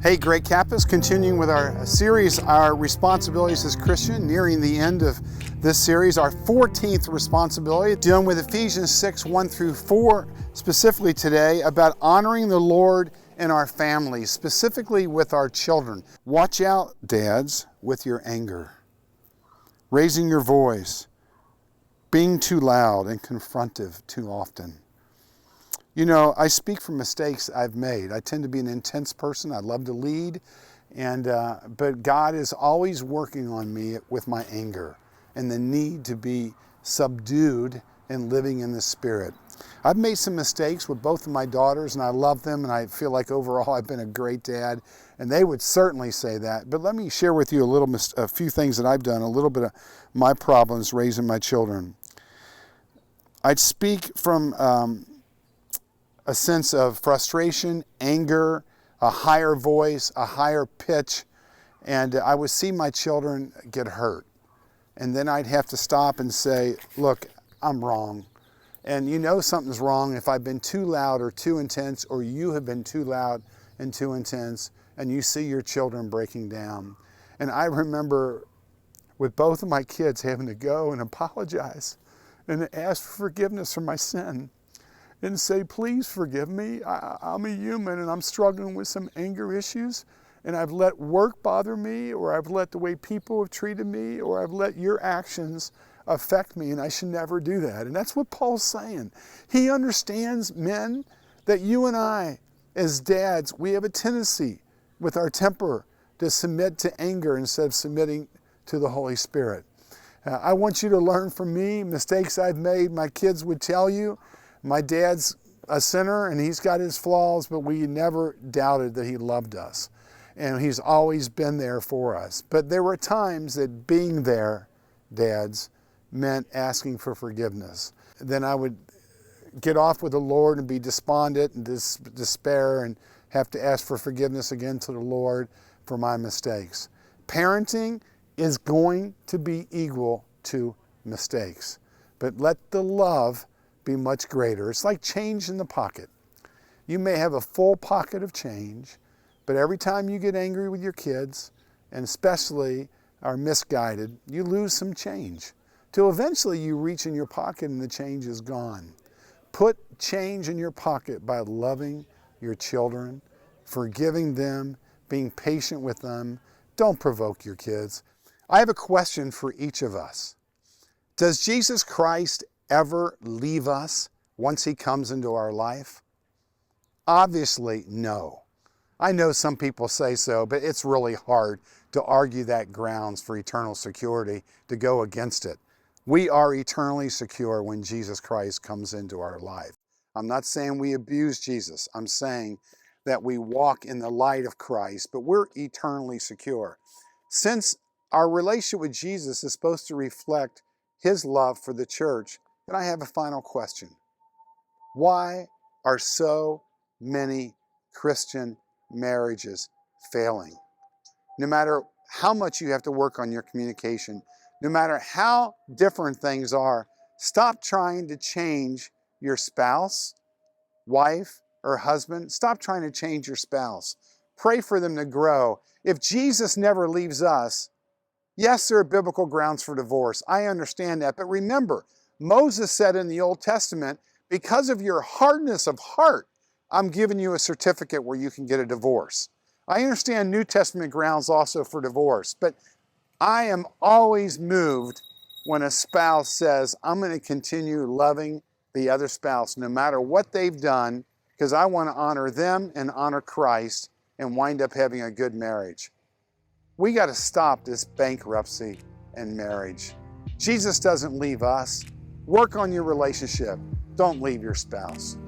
Hey, great Kappas, continuing with our series, Our Responsibilities as Christian, nearing the end of this series, our 14th responsibility, dealing with Ephesians 6, 1 through 4, specifically today, about honoring the Lord in our families, specifically with our children. Watch out, dads, with your anger, raising your voice, being too loud and confrontive too often. You know, I speak from mistakes I've made. I tend to be an intense person. I love to lead, but God is always working on me with my anger and the need to be subdued and living in the Spirit. I've made some mistakes with both of my daughters, and I love them, and I feel like overall I've been a great dad, and they would certainly say that. But let me share with you a few things that I've done, a little bit of my problems raising my children. I'd speak from a sense of frustration, anger, a higher voice, a higher pitch, and I would see my children get hurt. And then I'd have to stop and say, look, I'm wrong. And you know something's wrong if I've been too loud or too intense, or you have been too loud and too intense, and you see your children breaking down. And I remember with both of my kids having to go and apologize and ask for forgiveness for my sin. And say, please forgive me. I'm a human and I'm struggling with some anger issues, and I've let work bother me, or I've let the way people have treated me, or I've let your actions affect me, and I should never do that. And that's what Paul's saying. He understands, men, that you and I, as dads, we have a tendency with our temper to submit to anger instead of submitting to the Holy Spirit. I want you to learn from me, mistakes I've made. My kids would tell you, my dad's a sinner and he's got his flaws, but we never doubted that he loved us. And he's always been there for us. But there were times that being there, dads, meant asking for forgiveness. Then I would get off with the Lord and be despondent and despair and have to ask for forgiveness again to the Lord for my mistakes. Parenting is going to be equal to mistakes. But let the love be much greater. It's like change in the pocket. You may have a full pocket of change, but every time you get angry with your kids, and especially are misguided, you lose some change, till eventually you reach in your pocket and the change is gone. Put change in your pocket by loving your children, forgiving them, being patient with them. Don't provoke your kids. I have a question for each of us. Does Jesus Christ ever leave us once he comes into our life? Obviously, no. I know some people say so, but it's really hard to argue that grounds for eternal security, to go against it. We are eternally secure when Jesus Christ comes into our life. I'm not saying we abuse Jesus. I'm saying that we walk in the light of Christ, but we're eternally secure. Since our relationship with Jesus is supposed to reflect his love for the church, and I have a final question. Why are so many Christian marriages failing? No matter how much you have to work on your communication, no matter how different things are, stop trying to change your spouse, wife, or husband. Stop trying to change your spouse. Pray for them to grow. If Jesus never leaves us, yes, there are biblical grounds for divorce. I understand that. But remember, Moses said in the Old Testament, because of your hardness of heart, I'm giving you a certificate where you can get a divorce. I understand New Testament grounds also for divorce, but I am always moved when a spouse says, I'm going to continue loving the other spouse no matter what they've done, because I want to honor them and honor Christ and wind up having a good marriage. We got to stop this bankruptcy in marriage. Jesus doesn't leave us. Work on your relationship. Don't leave your spouse.